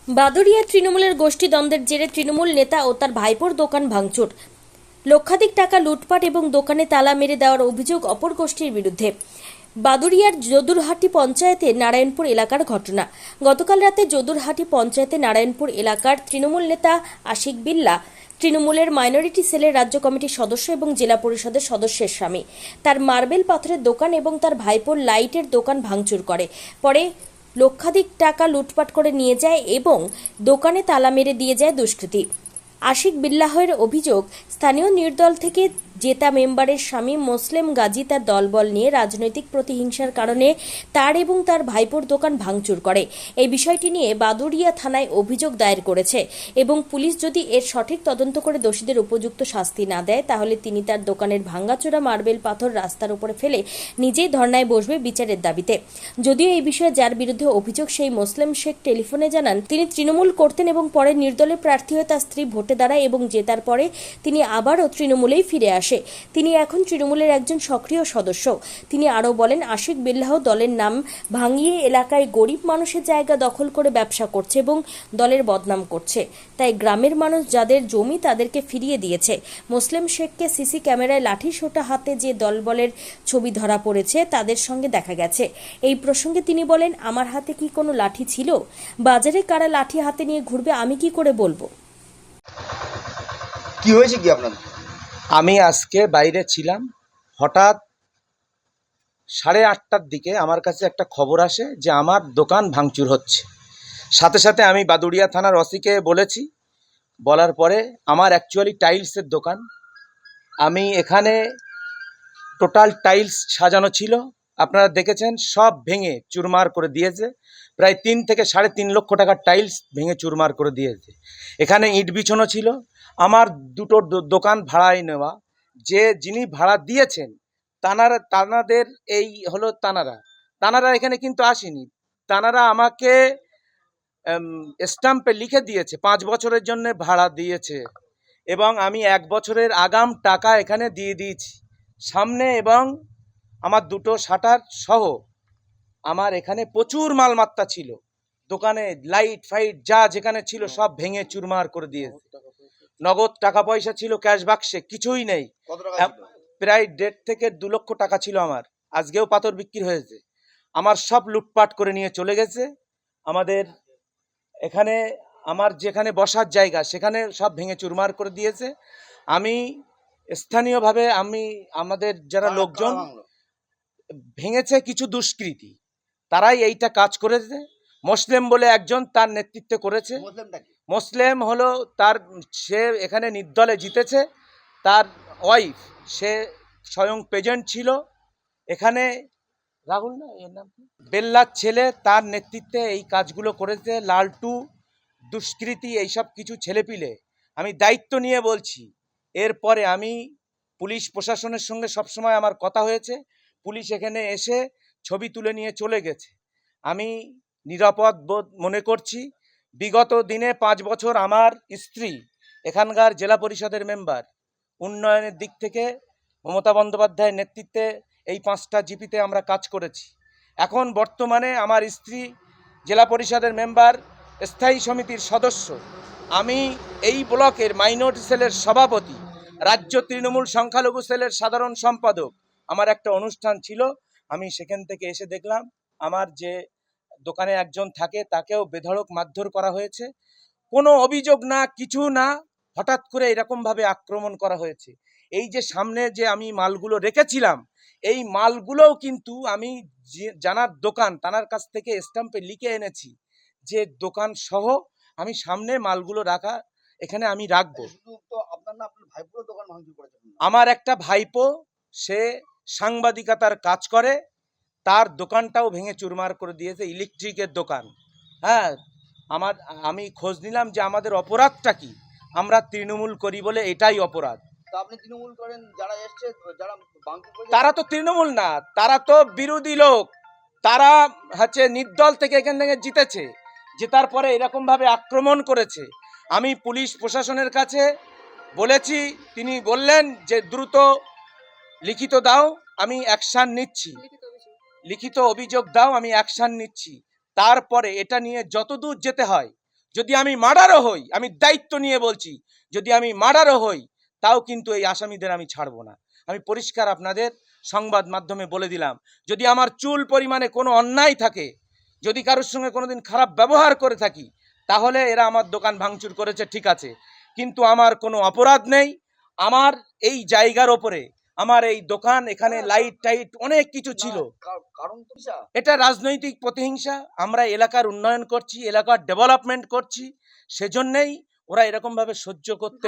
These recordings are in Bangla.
বাদুড়িয়ায় তৃণমূলের গোষ্ঠী দ্বন্দ্বের জেরে তৃণমূল নেতা ও তার ভাইপোর দোকান ভাঙচুর, লক্ষাধিক টাকা লুটপাট এবং দোকানে তালা মেরে দেওয়ার অভিযোগ অপর গোষ্ঠীর বিরুদ্ধে। বাদুড়িয়ার যদুরহাটি পঞ্চায়েতের নারায়ণপুর এলাকার ঘটনা। গতকাল রাতে যদুরহাটি পঞ্চায়েতের নারায়ণপুর এলাকার তৃণমূল নেতা আশিক বিল্লা, তৃণমূলের মাইনরিটি সেলের রাজ্য কমিটির সদস্য এবং জেলা পরিষদের সদস্যের স্বামী, তার মার্বেল পাথরের দোকান এবং তার ভাইপোর লাইটের দোকান ভাঙচুর করে। পরে লক্ষাধিক টাকা লুটপাট করে নিয়ে যায় এবং দোকানে তালা মেরে দিয়ে যায় দুষ্কৃতী। আশিক বিল্লাহের অভিযোগ, স্থানীয় নির্দল থেকে জেতা মেম্বারের স্বামী মোসলেম গাজী তার দলবল নিয়ে রাজনৈতিক প্রতিহিংসার কারণে তার এবং তার ভাইপোর দোকান ভাঙচুর করে। এই বিষয়টি নিয়ে বাদুড়িয়া থানায় অভিযোগ দায়ের করেছে এবং পুলিশ যদি এর সঠিক তদন্ত করে দোষীদের উপযুক্ত শাস্তি না দেয় তাহলে তিনি তার দোকানের ভাঙাচোরা মার্বেল পাথর রাস্তার উপরে ফেলে নিজেই ধর্নায় বসবে বিচারের দাবিতে। যদিও এই বিষয়ে যার বিরুদ্ধে অভিযোগ সেই মোসলেম শেখ টেলিফোনে জানান তিনি তৃণমূল করতেন এবং পরে নির্দলের প্রার্থী হয়ে তার স্ত্রী ভোটে দাঁড়ায় এবং জেতার পরে তিনি আবারও তৃণমূলেই ফিরে আসে। তিনি এখন তৃণমূলের একজন সক্রিয় সদস্য। তিনি আরও বলেন, আশিক বিল্লাহ দলের নাম ভাঙিয়ে এলাকায় গরিব মানুষের জায়গা দখল করে ব্যবসা করছে এবং দলের বদনাম করছে, তাই গ্রামের মানুষ যাদের জমি তাদেরকে ফিরিয়ে দিয়েছে। মুসলিম শেখকে সিসি ক্যামেরায় লাঠি সোঁটা হাতে যে দলবলের ছবি ধরা পড়েছে তাদের সঙ্গে দেখা গেছে। এই প্রসঙ্গে তিনি বলেন, আমার হাতে কি কোনো লাঠি ছিল? বাজারে কারা লাঠি হাতে নিয়ে ঘুরবে আমি কি করে বলবো? কি হয়েছে কি আপনার? আমি আজকে বাইরে ছিলাম, হঠাৎ 8:30টার দিকে আমার কাছে একটা খবর আসে যে আমার দোকান ভাঙচুর হচ্ছে। সাথে সাথে আমি বাদুড়িয়া থানার ওসিকে বলেছি, বলার পরে আমার অ্যাকচুয়ালি টাইলসের দোকান, আমি এখানে টোটাল টাইলস সাজানো ছিল, আপনারা দেখেছেন, সব ভেঙে চুরমার করে দিয়েছে। প্রায় 3 থেকে 3.5 লক্ষ টাকার টাইলস ভেঙে চুরমার করে দিয়েছে। এখানে ইট বিছানো ছিল। আমার দুটো দোকান ভাড়ায় নেওয়া, যে যিনি ভাড়া দিয়েছেন তানাদের এই হলো তানারা এখানে কিন্তু আসেনি। তানারা আমাকে স্ট্যাম্পে লিখে দিয়েছে 5 বছরের জন্য ভাড়া দিয়েছে এবং আমি 1 বছরের আগাম টাকা এখানে দিয়ে দিয়েছি সামনে, এবং আমার দুটো শাটার সহ আমার এখানে প্রচুর মালমাত্রা ছিল। দোকানে লাইট ফাইট যা যেখানে ছিল সব ভেঙে চুরমার করে দিয়েছে। নগদ টাকা পয়সা ছিল ক্যাশ বাক্সে, কিছুই নেই। প্রায় 1.5 থেকে 2 লক্ষ টাকা ছিল আমার। আজকেও পাথর বিক্রি হয়েছে। আমার সব লুটপাট করে নিয়ে চলে গেছে। আমাদের এখানে আমার যেখানে বসার জায়গা সেখানে সব ভেঙে চুরমার করে দিয়েছে। আমি স্থানীয়ভাবে আমাদের যারা লোকজন ভেঙেছে, কিছু দুষ্কৃতী, তারাই এইটা কাজ করেছে। মুসলিম বলে একজন তার নেতৃত্বে করেছে। মুসলিম হলো সে এখানে নির্দলে জিতেছে, তার ওয়াইফ সে স্বয়ং প্রেজেন্ট ছিল এখানে। রাহুল না, এর নাম কি, বেল্লার ছেলে, তার নেতৃত্বে এই কাজগুলো করেছে। লালটু, দুষ্কৃতী, এইসব কিছু ছেলেপিলে। আমি দায়িত্ব নিয়ে বলছি, এরপরে আমি পুলিশ প্রশাসনের সঙ্গে সবসময় আমার কথা হয়েছে। পুলিশ এখানে এসে ছবি তুলে নিয়ে চলে গেছে। আমি নিরাপদ বোধ মনে করছি। বিগত দিনে 5 বছর আমার স্ত্রী এখানকার জেলা পরিষদের মেম্বার, উন্নয়নের দিক থেকে মমতা বন্দ্যোপাধ্যায়ের নেতৃত্বে এই 5টা জিপিতে আমরা কাজ করেছি। এখন বর্তমানে আমার স্ত্রী জেলা পরিষদের মেম্বার, স্থায়ী সমিতির সদস্য, আমি এই ব্লকের মাইনরিটি সেলের সভাপতি, রাজ্য তৃণমূল সংখ্যালঘু সেলের সাধারণ সম্পাদক। আমার একটা অনুষ্ঠান ছিল, আমি সেখান থেকে এসে দেখলাম আমার যে দোকানে একজন থাকে তাকেও বেধড়ক মারধর করা হয়েছে। কোনো অভিযোগ না, কিছু না, হঠাৎ করে এরকমভাবে আক্রমণ করা হয়েছে। এই যে সামনে যে আমি মালগুলো রেখেছিলাম, এই মালগুলোও কিন্তু আমি জানার দোকান তানার কাছ থেকে স্ট্যাম্পে লিখে এনেছি যে দোকান সহ আমি সামনে মালগুলো রাখা এখানে আমি রাখবো। আমার একটা ভাইপো, সে সাংবাদিকতার কাজ করে, তার দোকানটাও ভেঙে চুরমার করে দিয়েছে, ইলেকট্রিকের দোকান। হ্যাঁ, আমি খোঁজ নিলাম যে আমাদের অপরাধটা কি। আমরা তৃণমূল করি বলে এটাই অপরাধ। আপনি তৃণমূল করেন, যারা এসছে যারা তারা তো তৃণমূল না, তারা তো বিরোধী লোক। তারা হচ্ছে নির্দল থেকে এখান থেকে জিতেছে, জেতার পরে এরকম ভাবে আক্রমণ করেছে। আমি পুলিশ প্রশাসনের কাছে বলেছি, তিনি বললেন যে দ্রুত লিখিত দাও, আমি অ্যাকশন নিচ্ছি, লিখিত অভিযোগ দাও, আমি অ্যাকশন নিচ্ছি। তারপরে এটা নিয়ে যতদূর যেতে হয়, যদি আমি মার্ডারও হই, আমি দায়িত্ব নিয়ে বলছি, যদি আমি মার্ডারও হই, তাও কিন্তু এই আসামিদের আমি ছাড়বো না। আমি পরিষ্কার আপনাদের সংবাদ মাধ্যমে বলে দিলাম, যদি আমার চুল পরিমাণে কোনো অন্যায় থাকে, যদি কারোর সঙ্গে কোনোদিন খারাপ ব্যবহার করে থাকি, তাহলে এরা আমার দোকান ভাঙচুর করেছে, ঠিক আছে, কিন্তু আমার কোনো অপরাধ নেই। আমার এই জায়গার ওপরে আমার এই দোকান, এখানে লাইট টাইট অনেক কিছু ছিল। কারণ তো স্যার, এটা রাজনৈতিক প্রতিহিংসা। আমরা এলাকার উন্নয়ন করছি, এলাকার ডেভেলপমেন্ট করছি, সেজন্যই ওরা এরকম ভাবে সহ্য করতে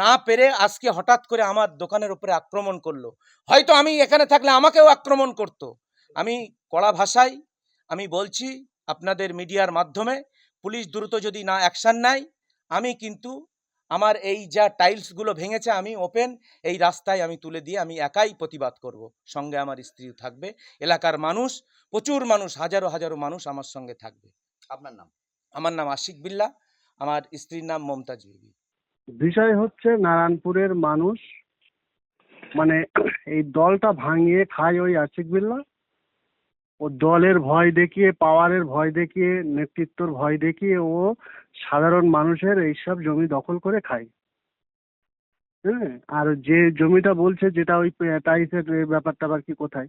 না পেরে আজকে হঠাৎ করে আমার দোকানের উপরে আক্রমণ করলো। হয়তো আমি এখানে থাকলে আমাকেও আক্রমণ করতো। আমি কড়া ভাষায় আমি বলছি আপনাদের মিডিয়ার মাধ্যমে, পুলিশ দ্রুত যদি না অ্যাকশন নেয়, আমি কিন্তু আমার এই যা টাইলসগুলো ভেঙেছে আমি ওপেন এই রাস্তায় আমি তুলে দিয়ে আমি একাই প্রতিবাদ করব। সঙ্গে আমার স্ত্রীও থাকবে, এলাকার মানুষ, প্রচুর মানুষ, হাজারো হাজারো মানুষ আমার সঙ্গে থাকবে। আপনার নাম? আমার নাম আশিক বিল্লাহ, আমার স্ত্রীর নাম মমতাজ বিবি। বিষয় হচ্ছে নারায়ণপুরের মানুষ মানে এই দলটা ভাঙিয়ে খায় ওই আশিক বিল্লাহ। ও দলের ভয় দেখিয়ে, পাওয়ারের ভয় দেখিয়ে, নেতৃত্বর ভয় দেখিয়ে ও সাধারণ মানুষের এইসব জমি দখল করে খায়। হ্যাঁ, আর যে জমিটা বলছে, যেটা ওই টাইসের ব্যাপারটা আবার কি কোথায়,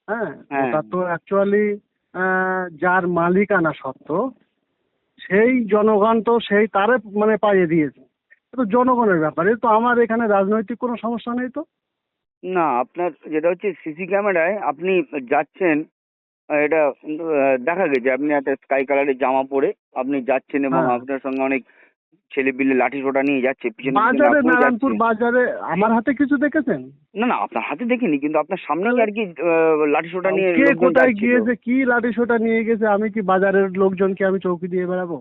হ্যাঁ, ওটা তো অ্যাকচুয়ালি যার মালিকানা সত্ত্ব সেই জনগণ তো সেই তারে মানে পাইয়ে দিয়েছে। তো জনগণের ব্যাপারে তো আমার এখানে রাজনৈতিক কোনো সমস্যা নেই তো। না, আপনার যেটা হচ্ছে সিসি ক্যামেরায় আপনি যাচ্ছেন, এটা দেখা গেছে আপনি একটা স্কাই কালারের জামা পরে আপনি যাচ্ছেন এবং হ্যাঁ। আপনার সঙ্গে অনেক ছেলে পিলে লাঠি সোটা নিয়ে যাচ্ছে পিছনে পিছনে বাজারে, আপনিও নারায়ণপুর যাচ্ছেন। বাজারে আমার হাতে কিছু দেখেছেন? না না, আপনার হাতে দেখিনি, কিন্তু আপনার সামনেই আর কি লাঠি সোটা নিয়ে কে লোকজন কোথায় যাচ্ছিল। গিয়েছে, কি লাঠি সোটা নিয়ে গেছে, আমি কি বাজারের লোকজনকে আমি চৌকি দিয়ে বেড়াবো?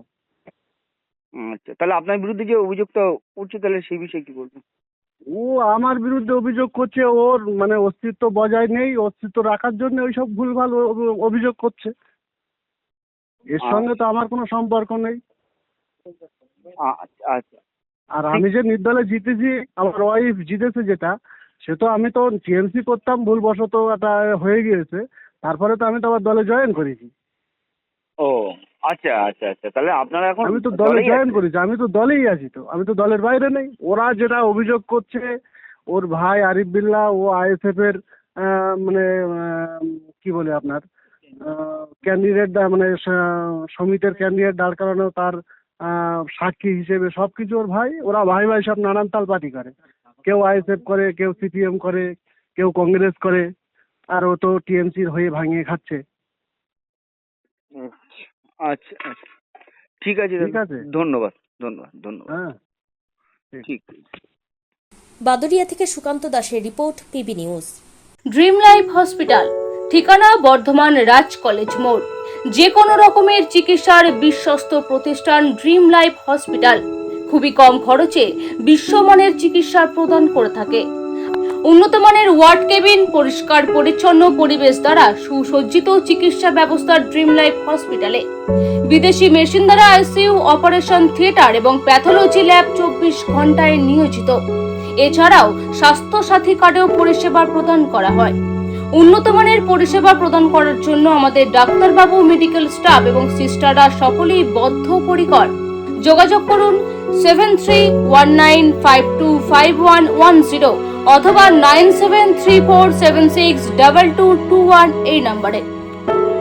আচ্ছা, তাহলে আপনার বিরুদ্ধে যে অভিযোগটা উঠছে তাহলে সেই বিষয়ে কি বলবেন? ও আমার বিরুদ্ধে অভিযোগ করছে, ওর মানে অস্তিত্ব বজায় নেই, অস্তিত্ব রাখার জন্য ওইসব ভুলভাল অভিযোগ করছে। এর সঙ্গে তো আমার কোনো সম্পর্ক নেই। আচ্ছা আচ্ছা, আর আমি যে নির্দলে জিতেছি, আমার ওয়াইফ জিতেছে যেটা, সে তো আমি তো টিএমসি করতাম, ভুলবশত একটা হয়ে গিয়েছে, তারপরে তো আমি তো আবার দলে জয়েন করেছি। ও আচ্ছা আচ্ছা আচ্ছা, তাহলে আপনারা এখন আমি তো দলে দলেই জয়েন আছেন? করেছি, আমি তো দলেই আছি, তো আমি তো দলের বাইরে নেই। ওরা যেটা অভিযোগ করছে, ওর ভাই আরিফ বিল্লাহ ও আইএসএফ এর মানে কি বলে আপনার ক্যান্ডিডেট, মানে সমিতির ক্যান্ডিডেট দাঁড় করানো, তার সাক্ষী হিসেবে সবকিছু ওর ভাই। ওরা ভাই ভাই সব নানান তাল পার্টি করে, কেউ আইএসএফ করে, কেউ সিপিএম করে, কেউ কংগ্রেস করে, আর ও তো টিএমসির হয়ে ভাঙিয়ে খাচ্ছে। আচ্ছা আচ্ছা, ঠিক আছে ঠিক আছে। ধন্যবাদ ধন্যবাদ ধন্যবাদ। হ্যাঁ, ঠিক। বাদুড়িয়া থেকে সুকান্ত দাসের report, PB news. Dream life hospital, ঠিকানা বর্ধমান রাজ কলেজ মোড়। যে কোনো রকমের চিকিৎসার বিশ্বস্ত প্রতিষ্ঠান ড্রিম লাইফ হসপিটাল খুবই কম খরচে বিশ্বমানের চিকিৎসা প্রদান করে থাকে। উন্নত মানের ওয়ার্ড কেবিন, পরিষ্কার পরিচ্ছন্ন পরিবেশ দ্বারা সুসজ্জিত চিকিৎসা ব্যবস্থা ড্রিম লাইফ হসপিটালে। বিদেশি মেশিন দ্বারা আইসিইউ, অপারেশন থিয়েটার এবং প্যাথোলজি ল্যাব 24 ঘন্টায় নিয়োজিত। এছাড়াও স্বাস্থ্য সাথী কার্ডেও পরিষেবা প্রদান করা হয়। উন্নত মানের পরিষেবা প্রদান করার জন্য আমাদের ডাক্তারবাবু, মেডিকেল স্টাফ এবং সিস্টাররা সকলেই বদ্ধপরিকর। যোগাযোগ করুন 7319525110 অথবা 9734762221 এই নম্বরে।